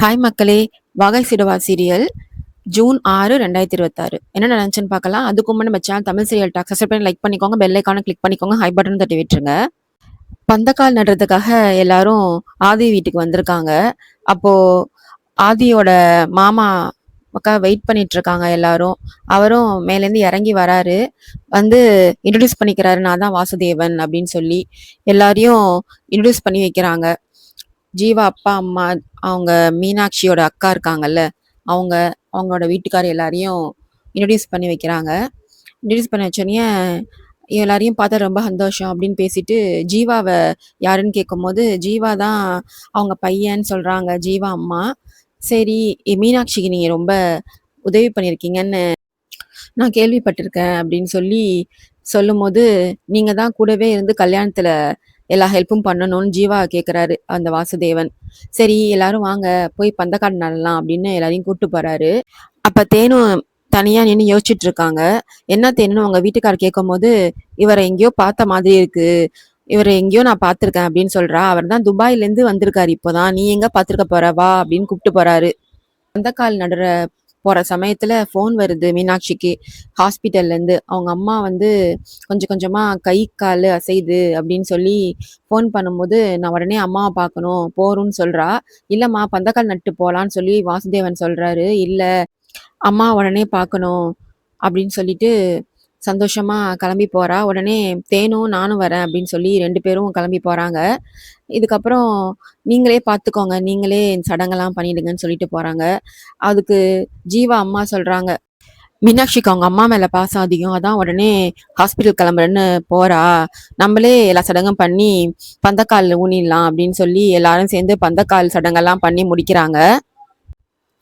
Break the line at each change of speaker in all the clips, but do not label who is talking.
Hi மக்களே! வாகை சிடுவா serial June 6, 2026 என்ன நடந்துச்சுன்னு பார்க்கலாம். அதுக்கு முன்னாடி நம்ம channel Tamil serial talk subscribe பண்ணி லைக் பண்ணிக்கோங்க. பெல் ஐகானை கிளிக் பண்ணிக்கோங்க. ஹை பட்டன் தட்டி விட்டுருங்க. பந்தக்கால் நடுறதுக்காக எல்லாரும் ஆதி வீட்டுக்கு வந்திருக்காங்க. அப்போ ஆதியோட மாமா வெயிட் பண்ணிட்டு இருக்காங்க எல்லாரும். அவரும் மேலேருந்து இறங்கி வராரு. வந்து இன்ட்ரடியூஸ் பண்ணிக்கிறாரு, நான் தான் வாசுதேவன் அப்படின்னு சொல்லி எல்லாரையும் இன்ட்ரடியூஸ் பண்ணி வைக்கிறாங்க. ஜீவா அப்பா அம்மா, அவங்க மீனாட்சியோட அக்கா இருக்காங்கல்ல, அவங்க அவங்களோட வீட்டுக்கார் எல்லாரையும் இன்ட்ரடியூஸ் பண்ணி வைக்கிறாங்க. இன்ட்ரடியூஸ் பண்ணி வச்சோடனே எல்லாரையும் பார்த்தா ரொம்ப சந்தோஷம் அப்படின்னு பேசிட்டு ஜீவாவை யாருன்னு கேட்கும்போது ஜீவா தான் அவங்க பையன்னு சொல்றாங்க ஜீவா அம்மா. சரி, மீனாட்சிக்கு நீங்க ரொம்ப உதவி பண்ணியிருக்கீங்கன்னு நான் கேள்விப்பட்டிருக்கேன் அப்படின்னு சொல்லி சொல்லும்போது, நீங்க தான் கூடவே இருந்து கல்யாணத்துல எல்லா ஹெல்ப்பும் பண்ணணும்னு ஜீவா கேட்குறாரு அந்த வாசுதேவன். சரி எல்லாரும் வாங்க போய் பந்தக்காடு நடலாம் அப்படின்னு எல்லாரையும் கூட்டு போறாரு. அப்ப தேனும் தனியா நின்று யோசிச்சுட்டு இருக்காங்க. என்ன தேனுன்னு உங்க வீட்டுக்காரர் கேட்கும்போது, இவரை எங்கேயோ பார்த்த மாதிரி இருக்கு, இவரை எங்கேயோ நான் பார்த்திருக்கேன் அப்படின்னு சொல்றா. அவர் தான் துபாயில இருந்து வந்திருக்காரு இப்போதான், நீ எங்க பார்த்திருக்க போற வா அப்படின்னு கூப்பிட்டு போறாரு. பந்தக்கால் நடுற போற சமயத்துல ஃபோன் வருது மீனாட்சிக்கு ஹாஸ்பிட்டல்ல இருந்து. அவங்க அம்மா வந்து கொஞ்சம் கொஞ்சமா கை கால் அசையுது அப்படின்னு சொல்லி ஃபோன் பண்ணும்போது, நான் உடனே அம்மாவை பார்க்கணும் போறோம்னு சொல்றா. இல்லம்மா பந்தக்கால் நட்டு போலான்னு சொல்லி வாசுதேவன் சொல்றாரு. இல்ல அம்மா உடனே பார்க்கணும் அப்படின்னு சொல்லிட்டு சந்தோஷமா கிளம்பி போறா. உடனே தேனும் நானும் வரேன் அப்படின்னு சொல்லி 2 பேரும் கிளம்பி போறாங்க. இதுக்கப்புறம் நீங்களே பார்த்துக்கோங்க, நீங்களே சடங்கெல்லாம் பண்ணிடுங்கன்னு சொல்லிட்டு போறாங்க. அதுக்கு ஜீவா அம்மா சொல்றாங்க, மீனாட்சிக்கு அவங்க அம்மா மேல பாசம் அதிகம், அதான் உடனே ஹாஸ்பிட்டல் கிளம்புறேன்னு போறா, நம்மளே எல்லா சடங்கும் பண்ணி பந்தக்கால் ஊனிடலாம் அப்படின்னு சொல்லி எல்லாரும் சேர்ந்து பந்தக்கால் சடங்கெல்லாம் பண்ணி முடிக்கிறாங்க.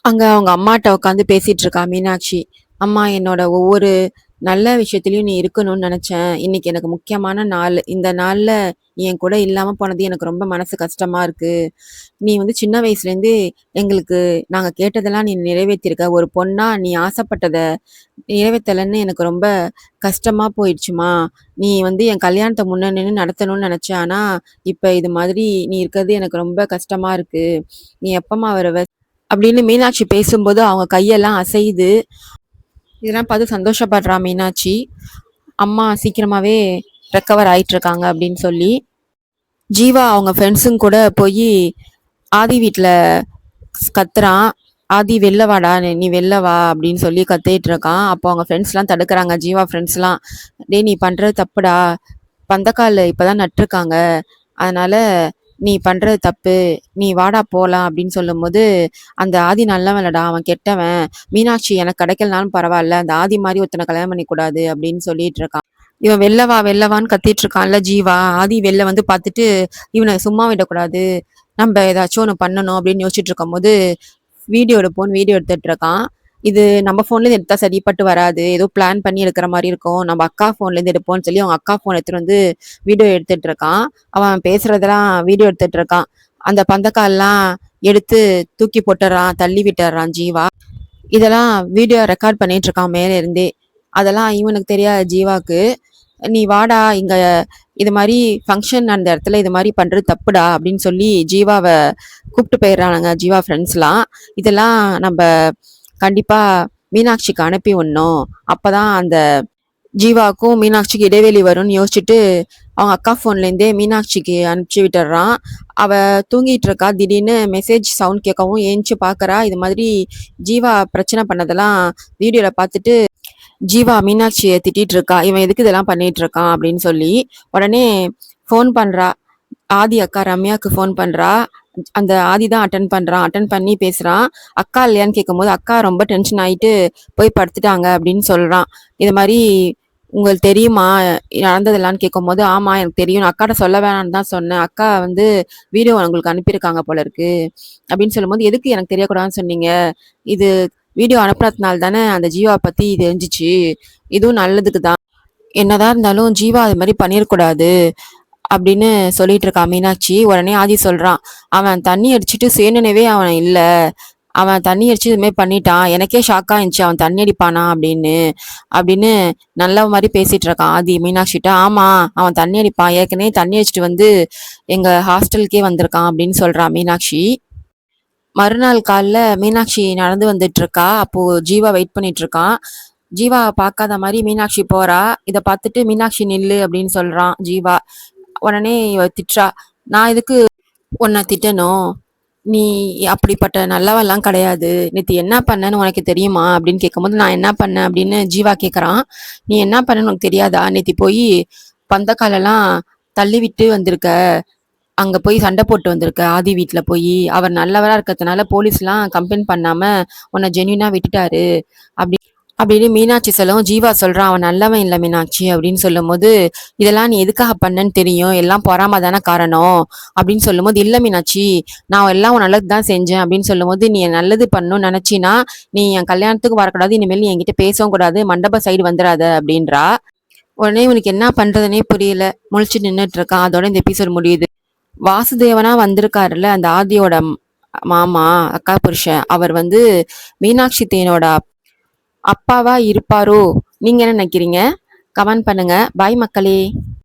அங்க அவங்க அம்மாட்ட உட்காந்து பேசிட்டு இருக்கா மீனாட்சி. அம்மா, என்னோட ஒவ்வொரு நல்ல விஷயத்துலயும் நீ இருக்கணும்னு நினைச்சேன். இன்னைக்கு எனக்கு முக்கியமான நாள். இந்த நாள்ல நீ என் கூட இல்லாம போனது எனக்கு ரொம்ப மனசு கஷ்டமா இருக்கு. நீ வந்து சின்ன வயசுல இருந்து எங்களுக்கு நாங்க கேட்டதெல்லாம் நீ நிறைவேற்றிருக்க. ஒரு பொண்ணா நீ ஆசைப்பட்டத நிறைவேற்றலைன்னு எனக்கு ரொம்ப கஷ்டமா போயிடுச்சுமா. நீ வந்து என் கல்யாணத்தை முன்ன நின்று நடத்தணும்னு நினைச்சேன். ஆனா இப்ப இது மாதிரி நீ இருக்கிறது எனக்கு ரொம்ப கஷ்டமா இருக்கு. நீ எப்பமா வருவ அப்படின்னு மீனாட்சி பேசும்போது அவங்க கையெல்லாம் அசையுது. இதெல்லாம் பார்த்து சந்தோஷப்படுறா மீனாட்சி. அம்மா சீக்கிரமாவே ரெக்கவர் ஆயிட்டு இருக்காங்க அப்படின்னு சொல்லி ஜீவா அவங்க ஃப்ரெண்ட்ஸுங்க கூட போய் ஆதி வீட்டில் கத்துறான். ஆதி வெளில வாடா, நீ வெளில வா அப்படின்னு சொல்லி கத்திட்டு இருக்கான். அப்போ அவங்க ஃப்ரெண்ட்ஸ்லாம் தடுக்கிறாங்க, ஜீவா ஃப்ரெண்ட்ஸ்லாம். டே நீ பண்றது தப்புடா, பந்தக்கால் இப்பதான் நட்டிருக்காங்க, அதனால நீ பண்றது தப்பு, நீ வாடா போலாம் அப்படின்னு சொல்லும்போது, அந்த ஆதி நல்லவன்லடா, அவன் கெட்டவன், மீனாட்சி எனக்கு கிடைக்கலனாலும் பரவாயில்ல, அந்த ஆதி மாதிரி ஒருத்தனை கல்யாணம் பண்ணிக்கூடாது அப்படின்னு சொல்லிட்டு இருக்கான். இவன் வெள்ளவா வெள்ளவான்னு கத்திட்டு இருக்கான்ல ஜீவா. ஆதி வெளில வந்து பார்த்துட்டு இவனை சும்மா விடக்கூடாது, நம்ம ஏதாச்சும் ஒன்று பண்ணணும் அப்படின்னு யோசிச்சுட்டு இருக்கும் போது வீடியோ எடுப்போன்னு வீடியோ எடுத்துட்டு இருக்கான். இது நம்ம ஃபோன்லேருந்து எடுத்தா சரிப்பட்டு வராது, ஏதோ பிளான் பண்ணி எடுக்கிற மாதிரி இருக்கும், நம்ம அக்கா ஃபோன்லேருந்து எடுப்போம்னு சொல்லி அவங்க அக்கா ஃபோன் எடுத்துட்டு வந்து வீடியோ எடுத்துட்டு இருக்கான். அவன் பேசுறதெல்லாம் வீடியோ எடுத்துட்டு இருக்கான். அந்த பந்தக்கால்லாம் எடுத்து தூக்கி போட்டுறான், தள்ளி விட்டுறான் ஜீவா. இதெல்லாம் வீடியோ ரெக்கார்ட் பண்ணிட்டு இருக்கான் மேலே இருந்தே. அதெல்லாம் இவனுக்கு தெரியாது ஜீவாக்கு. நீ வாடா இங்க, இது மாதிரி ஃபங்க்ஷன் அந்த இடத்துல இது மாதிரி பண்றது தப்புடா அப்படின்னு சொல்லி ஜீவாவை கூப்பிட்டு போயிடுறானுங்க ஜீவா ஃப்ரெண்ட்ஸ்லாம். இதெல்லாம் நம்ம கண்டிப்பா மீனாட்சிக்கு அனுப்பி விடணும், அப்பதான் அந்த ஜீவாக்கும் மீனாட்சிக்கு இடைவெளி வரும்னு யோசிச்சுட்டு அவங்க அக்கா ஃபோன்லேருந்தே மீனாட்சிக்கு அனுப்பிச்சி விட்டுறான். அவ தூங்கிட்டு இருக்கா. திடீர்னு மெசேஜ் சவுண்ட் கேட்கவும் ஏஞ்சி பார்க்கறா. இது மாதிரி ஜீவா பிரச்சனை பண்ணதெல்லாம் வீடியோல பார்த்துட்டு ஜீவா மீனாட்சியை திட்டிட்டு இருக்கா, இவன் எதுக்கு இதெல்லாம் பண்ணிட்டு இருக்கான் அப்படின்னு சொல்லி. உடனே ஃபோன் பண்றா, ஆதி அக்கா ரம்யாவுக்கு ஃபோன் பண்றா. அந்த ஆதி தான் அட்டன் பண்றான். அட்டன் பண்ணி பேசுறான். அக்கா இல்லையான்னு கேட்கும்போது அக்கா ரொம்ப டென்ஷன் ஆயிட்டு போய் படுத்துட்டாங்க அப்படின்னு சொல்றான். இது மாதிரி உங்களுக்கு தெரியுமா நடந்ததெல்லான்னு கேட்கும்போது, ஆமா எனக்கு தெரியும், நான் அக்காட்ட சொல்ல வேணாம்னு தான் சொன்னேன், அக்கா வந்து வீடியோ உங்களுக்கு அனுப்பியிருக்காங்க போல இருக்கு அப்படின்னு சொல்லும்போது, எதுக்கு எனக்கு தெரியக்கூடாதுன்னு சொன்னீங்க, இது வீடியோ அனுப்புறதுனால தானே அந்த ஜீவா பத்தி தெரிஞ்சிச்சு, இதுவும் நல்லதுக்கு தான், என்னதான் இருந்தாலும் ஜீவா அது மாதிரி பண்ணிடக்கூடாது அப்படின்னு சொல்லிட்டு இருக்கா மீனாட்சி. உடனே ஆதி சொல்றான், அவன் தண்ணி அடிச்சுட்டு சுயநினைவே அவன் இல்ல, அவன் தண்ணி அடிச்சு இது மாதிரி பண்ணிட்டான், எனக்கே ஷாக்கா இருந்துச்சு அவன் தண்ணி அடிப்பானா அப்படின்னு நல்ல மாதிரி பேசிட்டு இருக்கான் ஆதி மீனாட்சிட்ட. ஆமா அவன் தண்ணி அடிப்பான், ஏற்கனவே தண்ணி அடிச்சுட்டு வந்து எங்க ஹாஸ்டலுக்கே வந்திருக்கான் அப்படின்னு சொல்றான் மீனாட்சி. மறுநாள் காலைல மீனாட்சி நடந்து வந்துட்டு இருக்கா. அப்போ ஜீவா வெயிட் பண்ணிட்டு இருக்கான். ஜீவா பார்க்காத மாதிரி மீனாட்சி போறா. இதை பார்த்துட்டு மீனாட்சி நில்லு அப்படின்னு சொல்றான் ஜீவா. உடனே இவ திட்டுறா, நான் எதுக்கு உன்னை திட்டணும், நீ அப்படிப்பட்ட நல்லவெல்லாம் கிடையாது, நேற்று என்ன பண்ணேன்னு உனக்கு தெரியுமா அப்படின்னு கேட்கும்போது, நான் என்ன பண்ணேன் அப்படின்னு ஜீவா கேட்குறான். நீ என்ன பண்ணேன்னு உனக்கு தெரியாதா, நேற்று போய் பந்தக்காலெல்லாம் தள்ளி விட்டு வந்திருக்க, அங்கே போய் சண்டை போட்டு வந்திருக்க ஆதி வீட்டில் போய். அவர் நல்லவராக இருக்கிறதுனால போலீஸ்லாம் கம்ப்ளைண்ட் பண்ணாமல் உன்னை ஜென்யூனாக விட்டுட்டாரு அப்படின்னு மீனாட்சி சொல்லவும், ஜீவா சொல்றான், அவன் நல்லவன் இல்லை மீனாட்சி அப்படின்னு சொல்லும்போது, இதெல்லாம் நீ எதுக்காக பண்ணன்னு தெரியும், எல்லாம் பொறாம தானே காரணம் அப்படின்னு சொல்லும்போது, இல்லை மீனாட்சி, நான் எல்லாம் உன் நல்லது தான் செஞ்சேன் அப்படின்னு சொல்லும்போது, நீ நல்லது பண்ணணும்னு நினைச்சினா நீ என் கல்யாணத்துக்கு வரக்கூடாது, இனிமேல் நீ என்கிட்ட பேசவும் கூடாது, மண்டப சைடு வந்துடாத அப்படின்றா. உடனே உனக்கு என்ன பண்றதுனே புரியல, முழிச்சு நின்றுட்டு இருக்கான். அதோட இந்த எபிசோட் முடியுது. வாசுதேவனா வந்திருக்காருல்ல, அந்த ஆதியோட மாமா, அக்கா புருஷன், அவர் மீனாட்சி தேனோட அப்பாவா இருப்பாரோ? நீங்க என்ன நினைக்கிறீங்க? கமெண்ட் பண்ணுங்க. பாய் மக்களே.